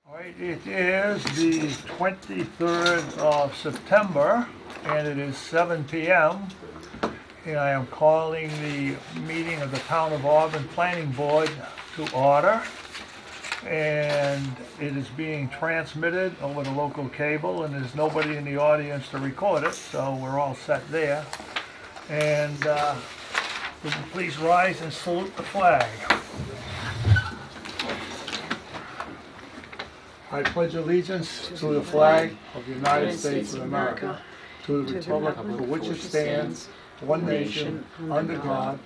All right, it is the 23rd of September, and it is 7 p.m. And I am calling the meeting of the Town of Auburn Planning Board to order. And it is being transmitted over the local cable, and there's nobody in the audience to record it, so we're all set there. And would you please rise and salute the flag? I pledge allegiance to the flag of the United States of America, to the republic for which it stands, one nation, under God,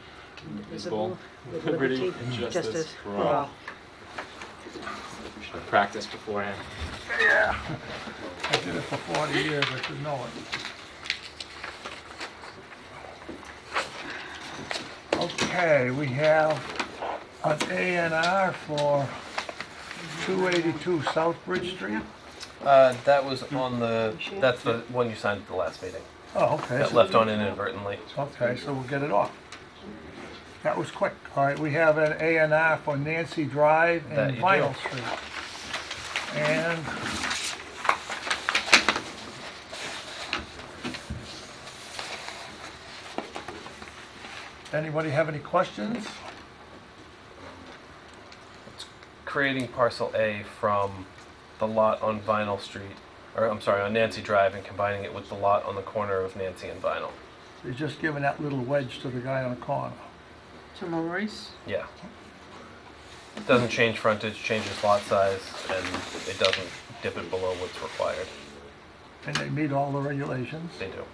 indivisible, with liberty and justice for all. We should have practiced beforehand. Yeah, I did it for 40 years, I should know it. Okay, we have an A&R for 282 South Bridge Street. That was on that's the one you signed at the last meeting. Oh, okay. Got left on inadvertently. Okay, so we'll get it off. That was quick. All right, we have an A&R for Nancy Drive That and you Vinyl do. Street. And anybody have any questions? It's creating parcel A from the lot on Vinyl Street, or I'm sorry, on Nancy Drive, and combining it with the lot on the corner of Nancy and Vinyl. You're just giving that little wedge to the guy on the corner. To Maurice? Yeah. It doesn't change frontage, changes lot size, and it doesn't dip it below what's required. And they meet all the regulations. They do.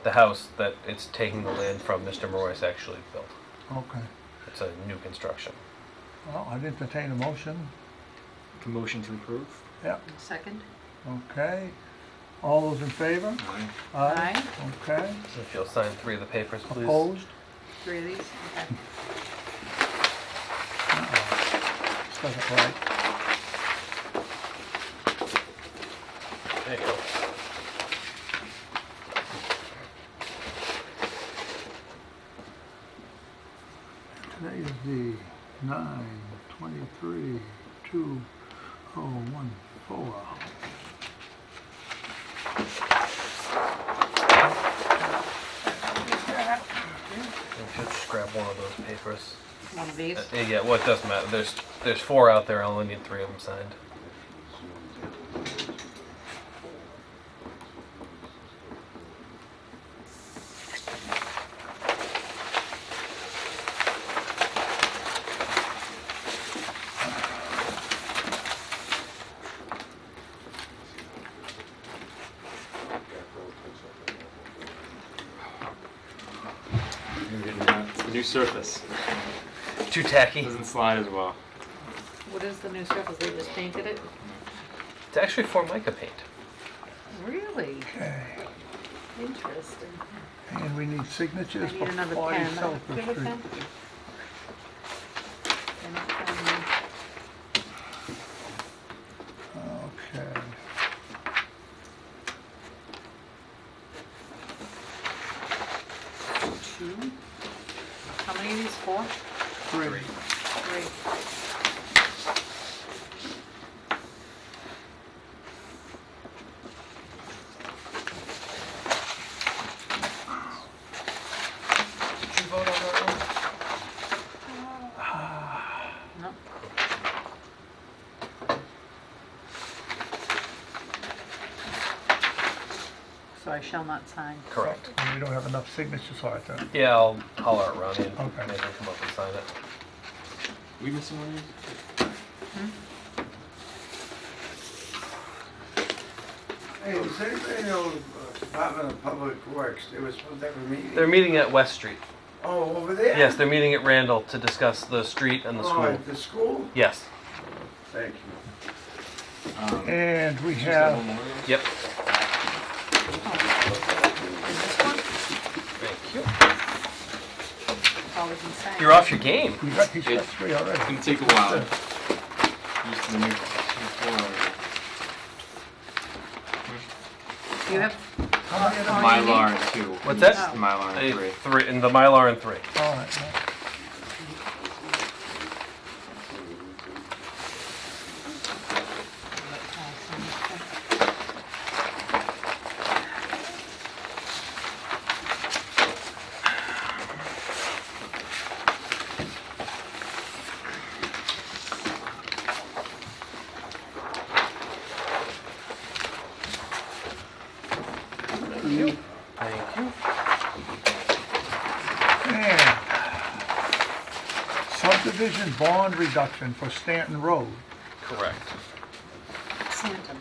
The house that it's taking the land from Mr. Maurice actually built. Okay. It's a new construction. Well, I'd entertain a motion. A motion to approve? Yep. Second? Okay. All those in favor? Aye. Aye. Okay. So if you'll sign 3 of the papers, please. Opposed? 3 of these? Okay. This doesn't right. There you go. Today is the 9/23/2014. You should just grab one of those papers. One of these? Yeah, well, it doesn't matter. There's 4 out there. I only need 3 of them signed. You're getting that. It's the new surface. Too tacky. Doesn't slide as well. What is the new surface? They just painted it? It's actually Formica paint. Really? Okay. Interesting. And we need I signatures need for another 40 pen. Do you South have a Street. pen? And a pen. Okay. Two. How many of these? 4? 3. 3. Did you vote on that one? No. So I shall not sign. Correct. And we don't have enough signatures for it then. Yeah, I'll holler at Ronnie and Okay. maybe he'll come up and sign it. We missing one of these? Hey, does anybody know Department of Public Works? They were supposed to have a meeting. They're meeting at West Street. Oh, over there? Yes, they're meeting at Randall to discuss the street and the Oh, school. at the school? Yes. Thank you. And we Just that have, one more of those? Yep. And this one? Thank you. It's all we can sign. You're off your game. he's got 3 already. It's gonna take a while. Used to the new floor already. You have? How many of them? Oh, you Mylar need- and 2. What's that? Oh. Mylar and 3. 3 and the Mylar and 3. All right. yeah. you. Thank you. And subdivision bond reduction for Stanton Road. Correct. Santam.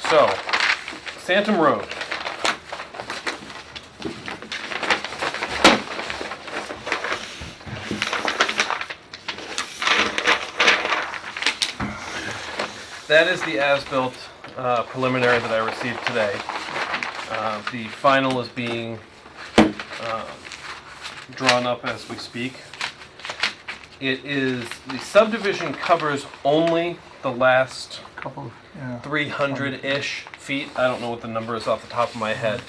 So, Santam Road. That is the as-built preliminary that I received today. The final is being drawn up as we speak. It is, the subdivision covers only the last Couple, yeah. 300-ish feet. I don't know what the number is off the top of my head.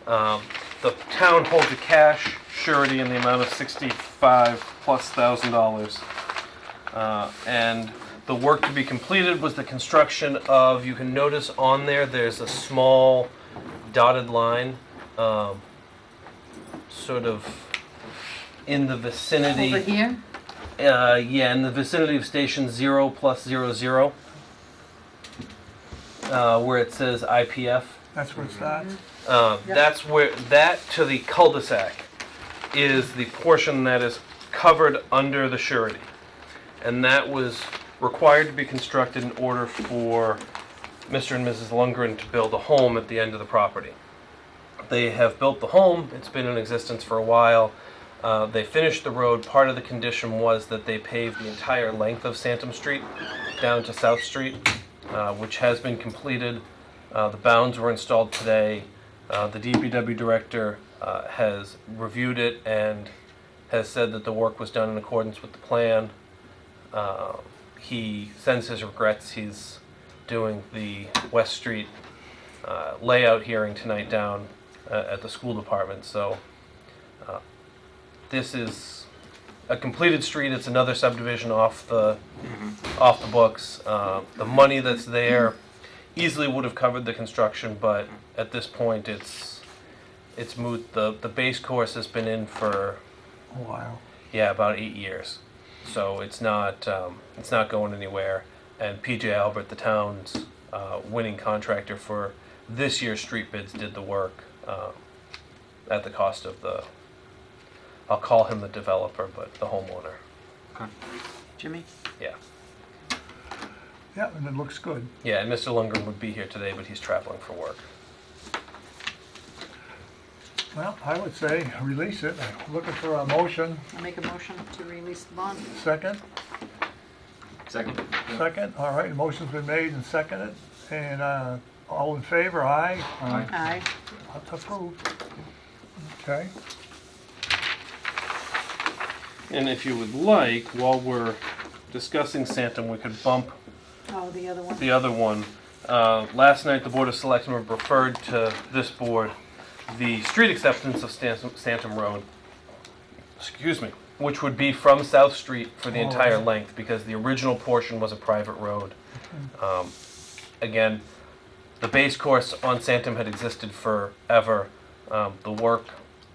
The town holds a cash surety in the amount of $65,000+. And the work to be completed was the construction of, you can notice on there, there's a small dotted line, sort of in the vicinity. Over here? Yeah, in the vicinity of station 0+00, where it says IPF. That's where it starts? Yep. That's where, that to the cul-de-sac is the portion that is covered under the surety. And that was required to be constructed in order for Mr. and Mrs. Lundgren to build a home at the end of the property. They have built the home, it's been in existence for a while. They finished the road. Part of the condition was that they paved the entire length of Santam Street down to South Street, which has been completed. The bounds were installed today. The DPW director has reviewed it and has said that the work was done in accordance with the plan. He sends his regrets. He's doing the West Street layout hearing tonight down at the school department. So this is a completed street. It's another subdivision off the books. The money that's there easily would have covered the construction, but at this point it's moot. The base course has been in for A while. yeah, about 8 years. So it's not going anywhere. And PJ Albert, the town's winning contractor for this year's street bids, did the work at the cost of the, I'll call him the developer, but the homeowner. Jimmy? Yeah. Yeah, and it looks good. Yeah, and Mr. Lundgren would be here today, but he's traveling for work. Well, I would say release it. I'm looking for a motion. I'll make a motion to release the bond. Second? Second. Second, all right, motion's been made and seconded. And all in favor, aye? Aye. That's approved. Okay. And if you would like, while we're discussing Santam, we could bump Oh, the other one? the other one. Last night, the Board of Selectmen referred to this board the street acceptance of Santam Road, excuse me, which would be from South Street for the entire length, because the original portion was a private road. Again, the base course on Santam had existed forever. The work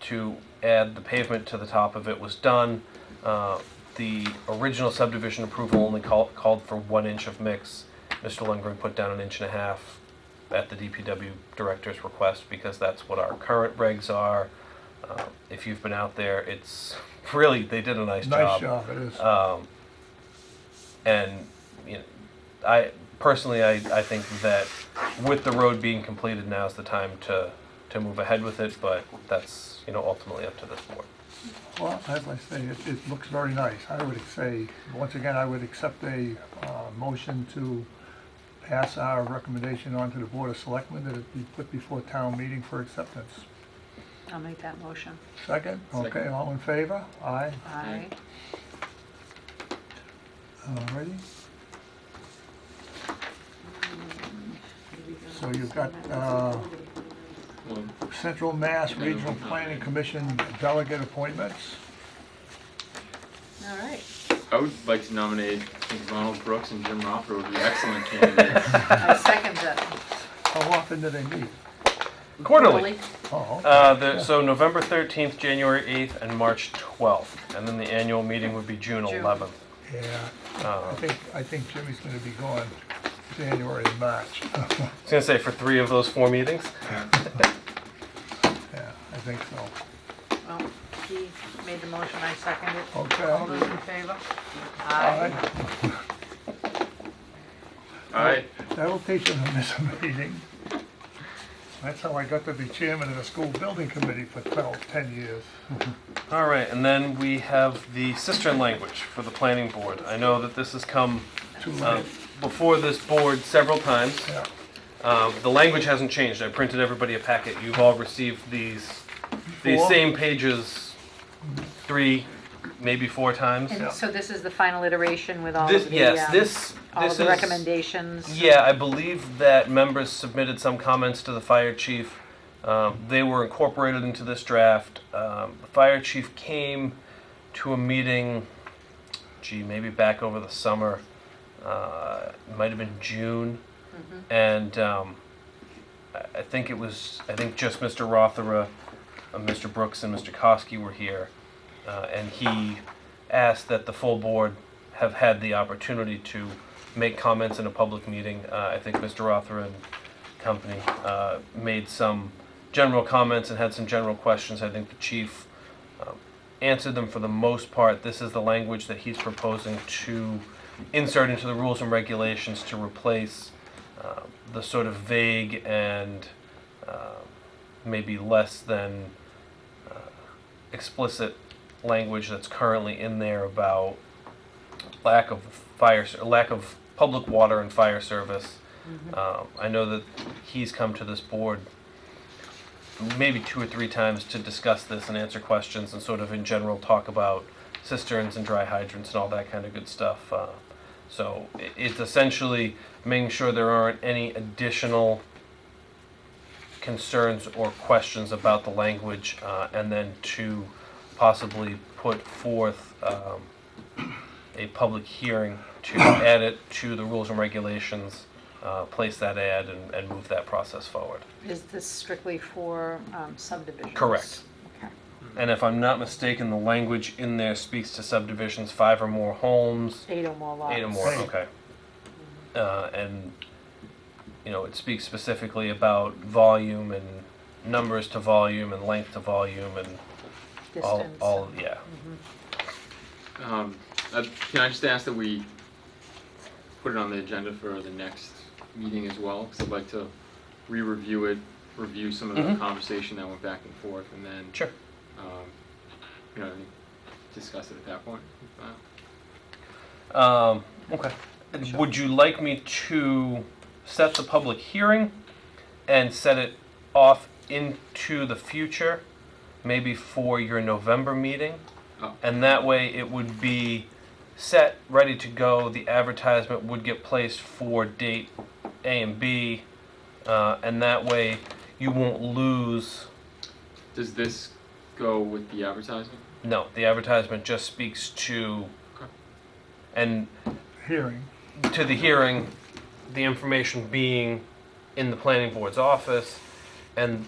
to add the pavement to the top of it was done. The original subdivision approval only called for 1 inch of mix. Mr. Lundgren put down 1.5 inches at the DPW director's request, because that's what our current regs are. If you've been out there, it's really, they did a nice Nice job. job, it is. And you know, I personally, I think that with the road being completed, now's the time to move ahead with it, but that's, you know, ultimately up to this board. Well, as I say, it looks very nice. I would say, once again, I would accept a motion to pass our recommendation on to the Board of Selectmen that it be put before town meeting for acceptance. I'll make that motion. Second? Okay, Second. all in favor? Aye. Aye. Alrighty. So you've got Well, Central Mass Regional Planning Commission delegate appointments. All right. I would like to nominate, I think Ronald Brooks and Jim Roper would be excellent candidates. I second that. How often do they meet? Quarterly. Oh, So November 13th, January 8th, and March 12th. And then the annual meeting would be June June. 11th. yeah. I think Jimmy's gonna be gone. January and March. I was gonna say for 3 of those 4 meetings. Yeah, I think so. Well, he made the motion, I second it. Okay. All those in favor? Aye. Aye. That'll teach them to miss a meeting. That's how I got to be chairman of the school building committee for 10 years. All right, and then we have the cistern language for the planning board. I know that this has come Too late. before this board several times. Yeah. The language hasn't changed. I printed everybody a packet. You've all received these Four? same pages 3, maybe 4 times. And so this is the final iteration with all This, of the, yes, this all this of the is recommendations? Yeah, I believe that members submitted some comments to the fire chief. They were incorporated into this draft. The fire chief came to a meeting, maybe back over the summer. It might have been June. And I think just Mr. Rothera, Mr. Brooks, and Mr. Kosky were here. And he asked that the full board have had the opportunity to make comments in a public meeting. I think Mr. Rothera and company made some general comments and had some general questions. I think the chief answered them for the most part. This is the language that he's proposing to insert into the rules and regulations to replace the sort of vague and maybe less than explicit language that's currently in there about lack of public water and fire service. I know that he's come to this board maybe 2 or 3 times to discuss this and answer questions and sort of in general talk about cisterns and dry hydrants and all that kind of good stuff. So it's essentially making sure there aren't any additional concerns or questions about the language, and then to possibly put forth a public hearing to add it to the rules and regulations, place that ad, and move that process forward. Is this strictly for subdivisions? Correct. Okay. And if I'm not mistaken, the language in there speaks to subdivisions 5 or more homes. 8 or more lots. 8 or more, Hey. okay. And, it speaks specifically about volume and numbers to volume and length to volume and Distance. all, yeah. Can I just ask that we put it on the agenda for the next meeting as well? Because I'd like to re-review it, review some of the Mhm. conversation that went back and forth, and then, Sure. I think discuss it at that point. Okay. Would you like me to set the public hearing and set it off into the future, maybe for your November meeting? Oh. And that way it would be set, ready to go. The advertisement would get placed for date A and B, and that way you won't lose. Does this go with the advertisement? No, the advertisement just speaks to, Okay. and Hearing. to the hearing, the information being in the planning board's office, and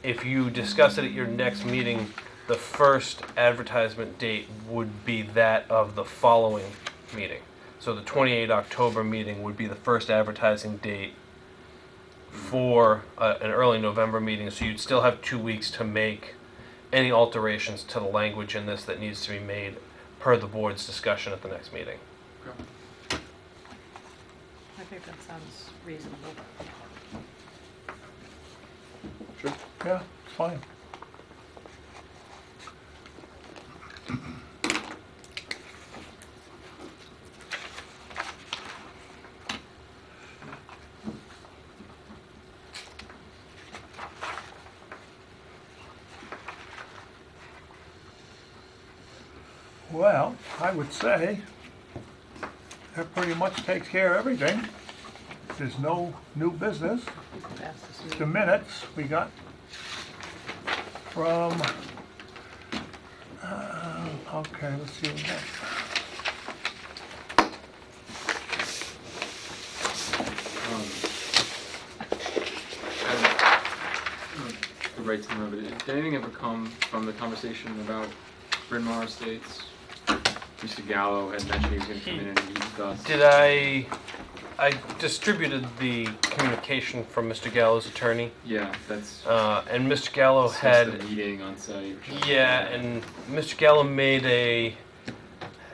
if you discuss it at your next meeting, the first advertisement date would be that of the following meeting. So the 28 October meeting would be the first advertising date for an early November meeting, so you'd still have 2 weeks to make any alterations to the language in this that needs to be made per the board's discussion at the next meeting. Okay. I think that sounds reasonable. Sure. Yeah, it's fine. Well, I would say that pretty much takes care of everything. There's no new business. Pass this The meeting. minutes we got from, okay, let's see what we got. The right to remember. Did anything ever come from the conversation about Bryn Mawr Estates? Mr. Gallo had mentioned he was going to come in and meet with us. Did I I distributed the communication from Mr. Gallo's attorney, Yeah, that's. and Mr. Gallo discussed had, the meeting on site. or something. yeah, and Mr. Gallo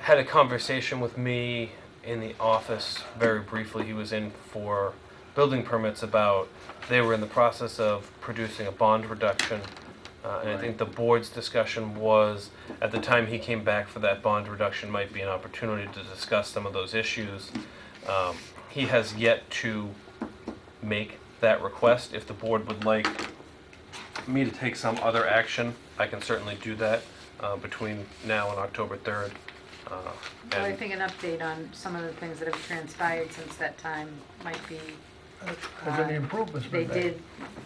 had a conversation with me in the office very briefly. He was in for building permits about, they were in the process of producing a bond reduction. And I think the board's discussion was, at the time he came back for that bond reduction might be an opportunity to discuss some of those issues. He has yet to make that request. If the board would like me to take some other action, I can certainly do that between now and October 3rd. Well, I And think an update on some of the things that have transpired since that time might be, Has any improvements they been made?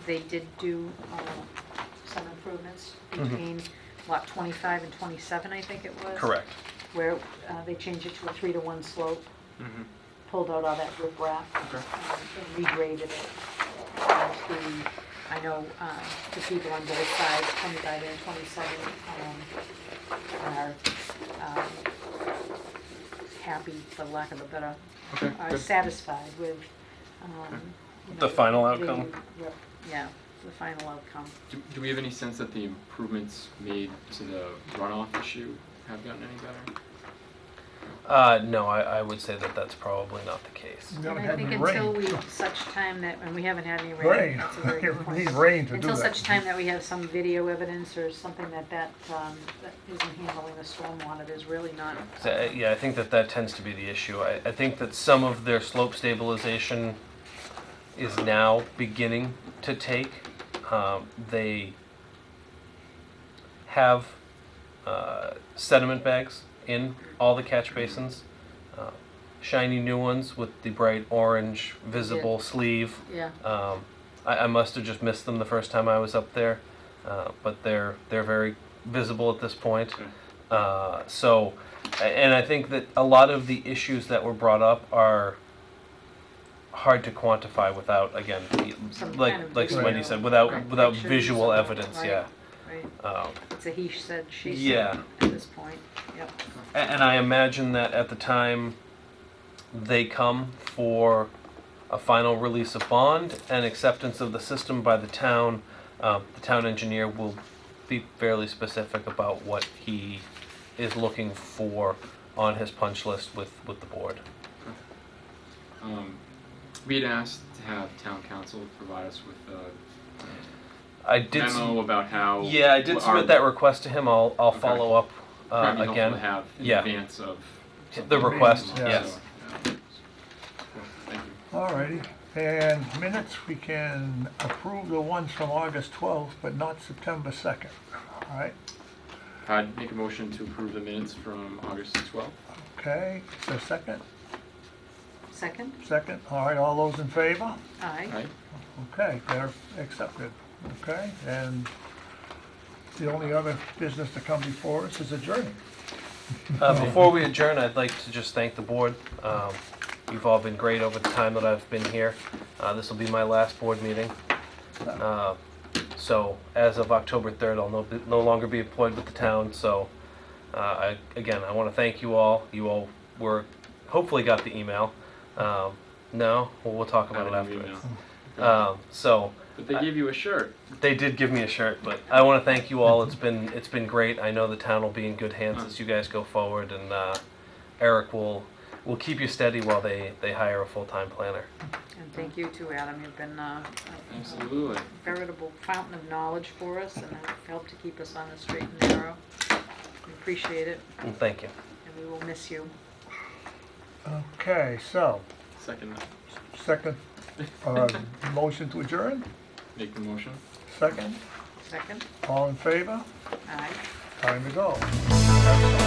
they did do some improvements between lot 25 and 27, I think it was. correct. Where they changed it to a 3-to-1 slope, Mhm. pulled out all that riprap, Okay. and regraded it. And I know the people on both sides, 25 and 27, are happy, for lack of a better, Okay, are good. satisfied with, you know, The final the- outcome? Yeah, the final outcome. Do we have any sense that the improvements made to the runoff issue have gotten any better? No, I would say that that's probably not the case. We And haven't I had think any until rain. such time that, and we haven't had any rain. Rain, That's a very good you point. need rain to do Until that. such time that we have some video evidence or something that isn't handling the stormwater, there's really not. So, yeah, I think that tends to be the issue. I think that some of their slope stabilization is now beginning to take. They have sediment bags in all the catch basins, shiny new ones with the bright orange visible sleeve. Yeah, I must have just missed them the first time I was up there, but they're very visible at this point. Okay. So, and I think that a lot of the issues that were brought up are hard to quantify without, again, Some like kind of like visual- Wendy said, without Pictures visual or- evidence. right. Yeah. right. It's a he said, she said Yeah. at this point. Yep. And I imagine that at the time they come for a final release of bond and acceptance of the system by the town engineer will be fairly specific about what he is looking for on his punch list with the board. We had asked to have town council provide us with a I did memo about how. yeah, I did what submit our- that request to him. I'll Okay. follow up Might be helpful again. to have in Yeah. advance of. The request, So, yes. yeah. Cool, thank you. Alrighty, and minutes, we can approve the ones from August 12th, but not September 2nd. Alright, I'd make a motion to approve the minutes from August 12th. okay, is there a second? Second? Second, alright, all those in favor? Aye. Right? Okay, they're accepted, okay, and the only other business to come before us is adjourning. Before we adjourn, I'd like to just thank the board. You've all been great over the time that I've been here. This will be my last board meeting. So as of October 3rd, I'll no longer be employed with the town. So I want to thank you all. You all hopefully got the email. No? Well, we'll talk about it I don't even afterwards. know. So But they gave you a shirt. they did give me a shirt, but I want to thank you all. It's been great. I know the town will be in good hands as you guys go forward, and Eric will keep you steady while they hire a full-time planner. And thank you too, Adam. You've been a Absolutely. veritable fountain of knowledge for us and have helped to keep us on the straight and narrow. We appreciate it And thank you. and we will miss you. Okay, so, Second, second, motion to adjourn, make the motion. second, Second? all in favor? Aye. Time to go.